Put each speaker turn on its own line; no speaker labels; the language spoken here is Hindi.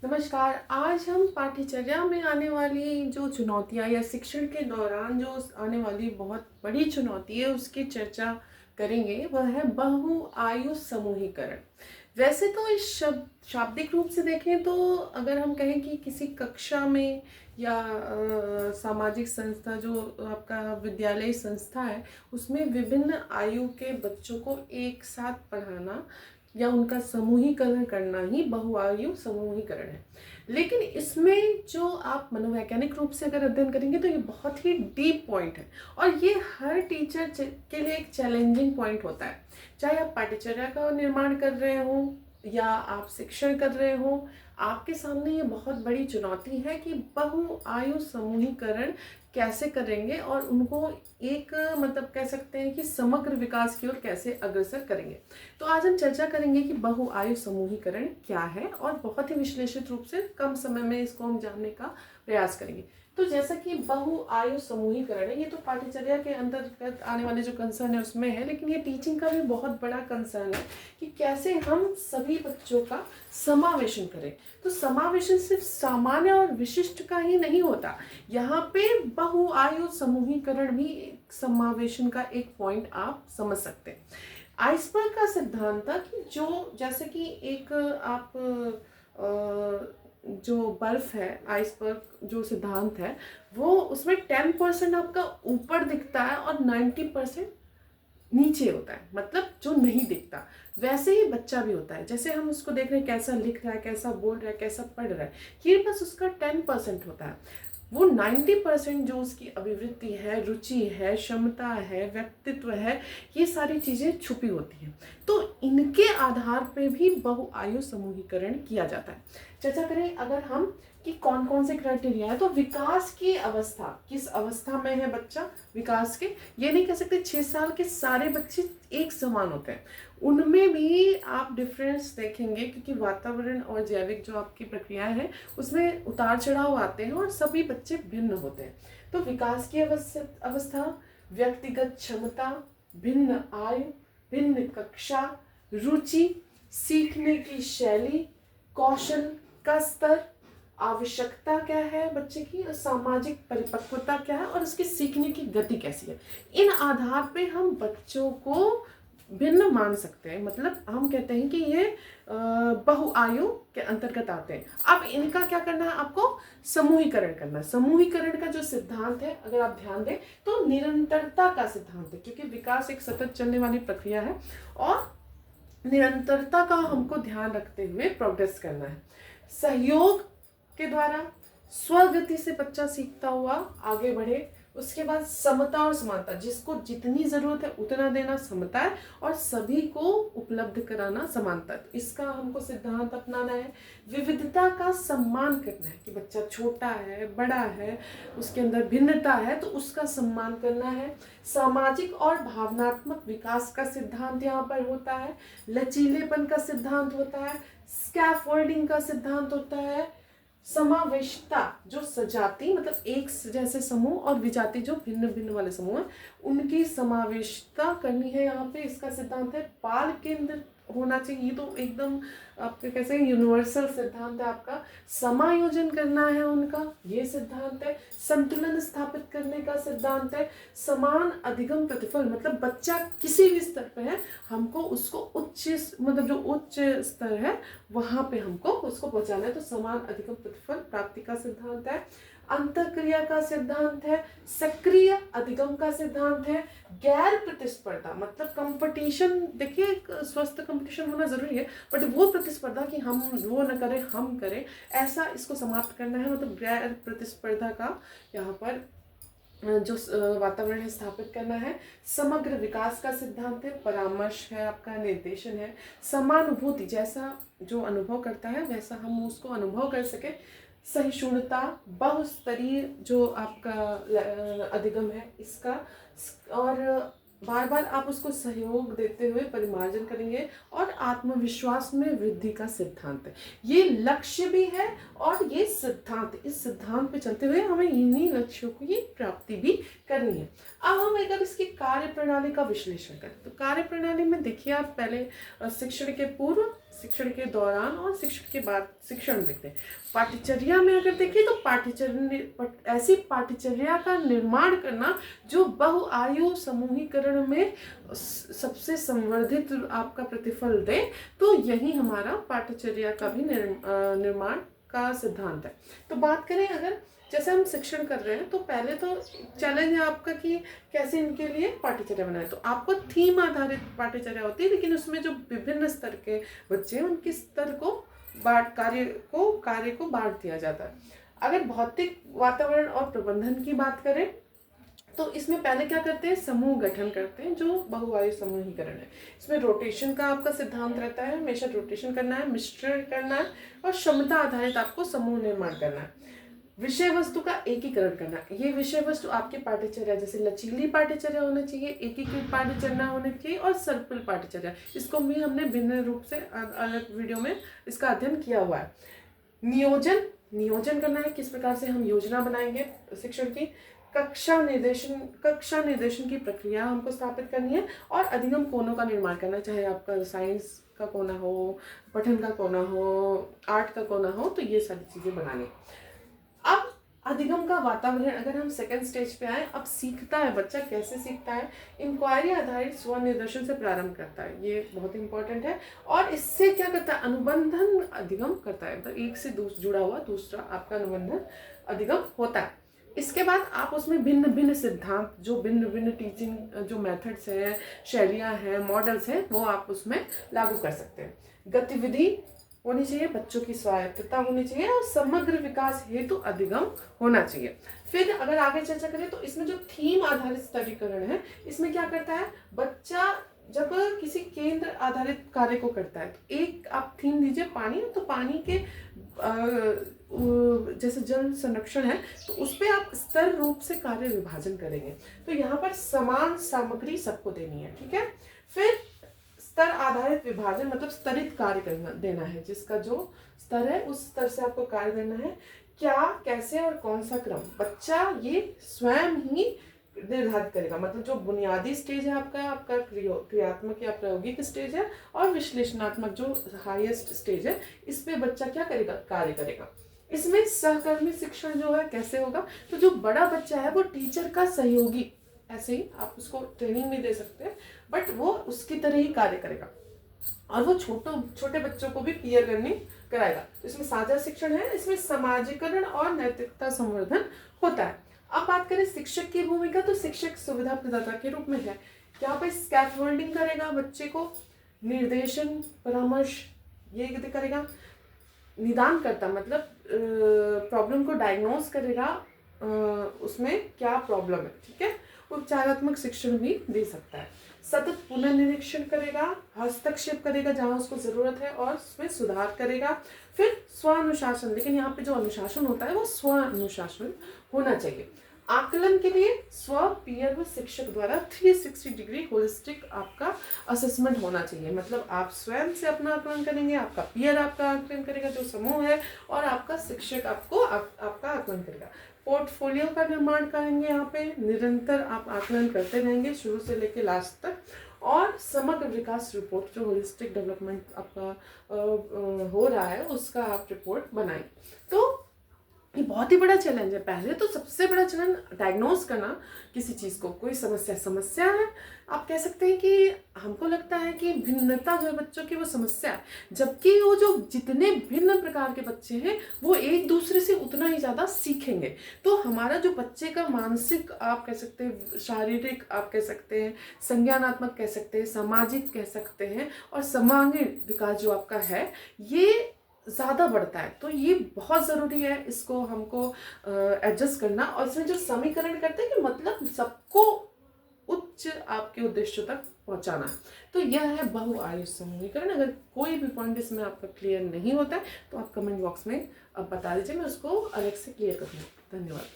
नमस्कार। आज हम पाठ्यचर्या में आने वाली जो चुनौतियाँ या शिक्षण के दौरान जो आने वाली बहुत बड़ी चुनौती है उसकी चर्चा करेंगे। वह है बहुआयु समूहीकरण। वैसे तो इस शाब्दिक रूप से देखें तो अगर हम कहें कि किसी कक्षा में या सामाजिक संस्था जो आपका विद्यालय संस्था है उसमें विभिन्न आयु के बच्चों को एक साथ पढ़ाना या उनका समूहीकरण करना ही बहुआयु समूहीकरण है। लेकिन इसमें जो आप मनोवैज्ञानिक रूप से अगर अध्ययन करेंगे तो ये बहुत ही डीप पॉइंट है और ये हर टीचर के लिए एक चैलेंजिंग पॉइंट होता है। चाहे आप पाठ्यचर्या का निर्माण कर रहे हो या आप शिक्षण कर रहे हो, आपके सामने ये बहुत बड़ी चुनौती है कि बहुआयु समूहीकरण कैसे करेंगे और उनको एक मतलब कह सकते हैं कि समग्र विकास की ओर कैसे अग्रसर करेंगे। तो आज हम चर्चा करेंगे कि बहुआयु समूहीकरण क्या है और बहुत ही विश्लेषित रूप से कम समय में इसको हम जानने का प्रयास करेंगे। तो जैसा कि बहुआयु समूहीकरण है, ये तो पाठ्यचर्या के अंतर्गत आने वाले जो कंसर्न है उसमें है, लेकिन ये टीचिंग का भी बहुत बड़ा कंसर्न है कि कैसे हम सभी बच्चों का समावेशन करें। तो समावेशन सिर्फ सामान्य और विशिष्ट का ही नहीं होता, यहाँ पे बहुआयु समूहीकरण भी समावेशन का एक पॉइंट आप समझ सकते हैं। आइसबर्ग का सिद्धांत था कि जो जैसे कि एक आप जो बर्फ है, आइसबर्ग जो सिद्धांत है वो उसमें 10% आपका ऊपर दिखता है और 90% नीचे होता है, मतलब जो नहीं दिखता। वैसे ही बच्चा भी होता है, जैसे हम उसको देख रहे हैं कैसा लिख रहा है, कैसा बोल रहा है, कैसा पढ़ रहा है, ये बस उसका 10% होता है। वो 90% जो उसकी अभिवृत्ति है, रुचि है, क्षमता है, व्यक्तित्व है, ये सारी चीज़ें छुपी होती हैं। तो इनके आधार पे भी बहुआयु समूहीकरण किया जाता है। चर्चा करें अगर हम कि कौन कौन से क्राइटेरिया है, तो विकास की अवस्था, किस अवस्था में है बच्चा विकास के, ये नहीं कह सकते 6 साल के सारे बच्चे एक समान होते हैं, उनमें भी आप डिफरेंस देखेंगे क्योंकि वातावरण और जैविक जो आपकी प्रक्रियाएं हैं उसमें उतार चढ़ाव आते हैं और सभी बच्चे भिन्न होते हैं। तो विकास की अवस्था, व्यक्तिगत क्षमता, भिन्न आयु, भिन्न कक्षा, रुचि, सीखने की शैली, कौशल का स्तर, आवश्यकता क्या है बच्चे की, सामाजिक परिपक्वता क्या है और उसकी सीखने की गति कैसी है, इन आधार पे हम बच्चों को भिन्न मान सकते हैं। मतलब हम कहते हैं कि ये बहुआयु के अंतर्गत आते हैं। अब इनका क्या करना है, आपको समूहीकरण करना है। समूहीकरण का जो सिद्धांत है अगर आप ध्यान दें तो निरंतरता का सिद्धांत है, क्योंकि विकास एक सतत चलने वाली प्रक्रिया है और निरंतरता का हमको ध्यान रखते हुए प्रोग्रेस करना है। सहयोग के द्वारा स्वगति से बच्चा सीखता हुआ आगे बढ़े। उसके बाद समता और समानता, जिसको जितनी जरूरत है उतना देना समता है और सभी को उपलब्ध कराना समानता, इसका हमको सिद्धांत अपनाना है। विविधता का सम्मान करना है कि बच्चा छोटा है, बड़ा है, उसके अंदर भिन्नता है तो उसका सम्मान करना है। सामाजिक और भावनात्मक विकास का सिद्धांत यहाँ पर होता है। लचीलेपन का सिद्धांत होता है। स्कैफोल्डिंग का सिद्धांत होता है। समावेशिता, जो सजाति मतलब एक जैसे समूह और विजाति जो भिन्न भिन्न वाले समूह हैं उनकी समावेशिता करनी है यहाँ पे, इसका सिद्धांत है। बाल केंद्र होना चाहिए, ये तो एकदम आपके कैसे यूनिवर्सल सिद्धांत है आपका। समायोजन करना है उनका, ये सिद्धांत है। संतुलन स्थापित करने का सिद्धांत है। समान अधिगम प्रतिफल, मतलब बच्चा किसी भी स्तर पे है हमको उसको उच्च मतलब जो उच्च स्तर है वहां पे हमको उसको पहुंचाना है, तो समान अधिगम प्रतिफल प्राप्ति का सिद्धांत है। अंतःक्रिया का सिद्धांत है। सक्रिय अधिगम का सिद्धांत है। गैर प्रतिस्पर्धा मतलब कंपटीशन, देखिए एक स्वस्थ कंपटीशन होना जरूरी है बट वो प्रतिस्पर्धा कि हम वो न करें हम करें, ऐसा इसको समाप्त करना है। मतलब गैर प्रतिस्पर्धा का यहाँ पर जो वातावरण है स्थापित करना है। समग्र विकास का सिद्धांत है। परामर्श है आपका, निर्देशन है। समानुभूति, जैसा जो अनुभव करता है वैसा हम उसको अनुभव कर सके। सहिष्णुता, बहुस्तरीय जो आपका अधिगम है इसका, और बार बार आप उसको सहयोग देते हुए परिमार्जन करेंगे। और आत्मविश्वास में वृद्धि का सिद्धांत है, ये लक्ष्य भी है और ये सिद्धांत, इस सिद्धांत पे चलते हुए हमें इन्हीं लक्ष्यों की प्राप्ति भी करनी है। अब हम अगर इसकी कार्य प्रणाली का विश्लेषण करें तो कार्य प्रणाली में देखिए आप पहले शिक्षण के पूर्व, शिक्षण के दौरान और शिक्षण के बाद शिक्षण देखते हैं। पाठ्यचर्या में अगर देखें तो ऐसी पाठ्यचर्या का निर्माण करना जो बहुआयु समूहीकरण में सबसे संवर्धित आपका प्रतिफल दे, तो यही हमारा पाठ्यचर्या का भी निर्माण का सिद्धांत है। तो बात करें अगर जैसे हम शिक्षण कर रहे हैं, तो पहले तो चैलेंज है आपका कि कैसे इनके लिए पाठ्यचर्या बनाए। तो आपको थीम आधारित पाठ्यचर्या होती है, लेकिन उसमें जो विभिन्न स्तर के बच्चे हैं उनके स्तर को कार्य को बांट दिया जाता है। अगर भौतिक वातावरण और प्रबंधन की बात करें तो इसमें पहले क्या करते हैं, समूह गठन करते हैं जो बहुआयु समूहीकरण है। इसमें रोटेशन का आपका सिद्धांत रहता है, हमेशा रोटेशन करना है, मिश्रण करना है और क्षमता आधारित आपको समूह निर्माण करना है। विषय वस्तु का एकीकरण करना, ये विषय वस्तु आपके पाठ्यचर्या जैसे लचीली पाठ्यचर्या होना चाहिए, एकीकृत पाठ्यचर्या होनी चाहिए और सर्पिल पाठ्यचर्या, इसको भी हमने भिन्न रूप से अलग वीडियो में इसका अध्ययन किया हुआ है। नियोजन करना है, किस प्रकार से हम योजना बनाएंगे शिक्षण की। कक्षा निर्देशन की प्रक्रिया हमको स्थापित करनी है और अधिगम कोनों का निर्माण करना है, चाहे आपका साइंस का कोना हो, पठन का कोना हो, आर्ट का कोना हो, तो ये सारी चीजें बनानी। अब अधिगम का वातावरण, अगर हम सेकंड स्टेज पे आए, अब सीखता है बच्चा, कैसे सीखता है, इंक्वायरी आधारित स्वनिर्देशन से प्रारंभ करता है, ये बहुत इंपॉर्टेंट है। और इससे क्या करता है, अनुबंधन अधिगम करता है, मतलब एक से जुड़ा हुआ दूसरा आपका अनुबंधन अधिगम होता है। इसके बाद आप उसमें भिन्न भिन्न सिद्धांत, जो भिन्न भिन्न टीचिंग जो मेथड्स हैं, शैलियाँ हैं, मॉडल्स हैं, वो आप उसमें लागू कर सकते हैं। गतिविधि होनी चाहिए, बच्चों की स्वायत्तता होनी चाहिए और समग्र विकास हेतु अधिगम होना चाहिए। फिर अगर आगे चर्चा करें तो इसमें जो थीम आधारित स्तरीकरण है, इसमें क्या करता है, बच्चा जब किसी केंद्र आधारित कार्य को करता है, तो एक आप थीम दीजिए पानी, तो पानी के जैसे जल संरक्षण है, तो उस पर आप स्तर रूप से कार्य विभाजन करेंगे। तो यहाँ पर समान सामग्री सबको देनी है, ठीक है। फिर स्तर आधारित विभाजन, मतलब स्तरित कार्य करना देना है, जिसका जो स्तर है उस स्तर से आपको कार्य देना है। क्या, कैसे और कौन सा क्रम, बच्चा ये स्वयं ही निर्धारित करेगा। मतलब जो बुनियादी स्टेज है आपका क्रियात्मक या प्रायोगिक स्टेज है, और विश्लेषणात्मक जो हाईएस्ट स्टेज है, इस पे बच्चा क्या करेगा, कार्य करेगा। इसमें सहकर्मी शिक्षण जो है कैसे होगा, तो जो बड़ा बच्चा है वो टीचर का सहयोगी, ऐसे ही आप उसको ट्रेनिंग भी दे सकते हैं, बट वो उसकी तरह ही कार्य करेगा और वो छोटे बच्चों को भी पीयर लर्निंग कराएगा। तो इसमें साझा शिक्षण है, इसमें समाजीकरण और नैतिकता संवर्धन होता है। अब बात करें शिक्षक की भूमिका, तो शिक्षक सुविधा प्रदाता के रूप में है। यहाँ पे स्कैफोल्डिंग करेगा, बच्चे को निर्देशन, परामर्श ये करेगा। निदान करता, मतलब प्रॉब्लम को डायग्नोज करेगा, उसमें क्या प्रॉब्लम है, ठीक है। उपचारात्मक शिक्षण भी दे सकता है। सतत पुनर्निरीक्षण करेगा, हस्तक्षेप करेगा जहाँ उसको जरूरत है और उसमें सुधार करेगा। फिर स्वानुशासन, लेकिन यहाँ पे जो अनुशासन होता है वो स्वानुशासन होना चाहिए। आकलन के लिए स्व, पीयर व शिक्षक द्वारा 360 डिग्री होलिस्टिक आपका असेसमेंट होना चाहिए। मतलब आप स्वयं से अपना आकलन करेंगे, आपका पीयर आपका आकलन करेगा जो समूह है, और आपका शिक्षक आपका आकलन करेगा। पोर्टफोलियो का निर्माण करेंगे, यहाँ पे निरंतर आप आकलन करते रहेंगे शुरू से लेकर लास्ट तक। और समग्र विकास रिपोर्ट, जो होलिस्टिक डेवलपमेंट आपका हो रहा है, उसका आप रिपोर्ट बनाएं। तो ये बहुत ही बड़ा चैलेंज है। पहले तो सबसे बड़ा चैलेंज डायग्नोज करना किसी चीज़ को, कोई समस्या है, आप कह सकते हैं कि हमको लगता है कि भिन्नता जो है बच्चों की वो समस्या है, जबकि वो जो जितने भिन्न प्रकार के बच्चे हैं वो एक दूसरे से उतना ही ज़्यादा सीखेंगे। तो हमारा जो बच्चे का मानसिक, आप कह सकते हैं शारीरिक, आप कह सकते हैं संज्ञानात्मक, कह सकते हैं सामाजिक, कह सकते हैं, और सर्वांगीण विकास जो आपका है, ये ज़्यादा बढ़ता है। तो ये बहुत ज़रूरी है इसको हमको एडजस्ट करना। और इसमें जो समीकरण करते हैं कि मतलब सबको उच्च आपके उद्देश्य तक पहुंचाना है। तो यह है बहुआयु समूहीकरण। अगर कोई भी पॉइंट इसमें आपका क्लियर नहीं होता है तो आप कमेंट बॉक्स में अब बता दीजिए, मैं उसको अलग से क्लियर करूँगी। धन्यवाद।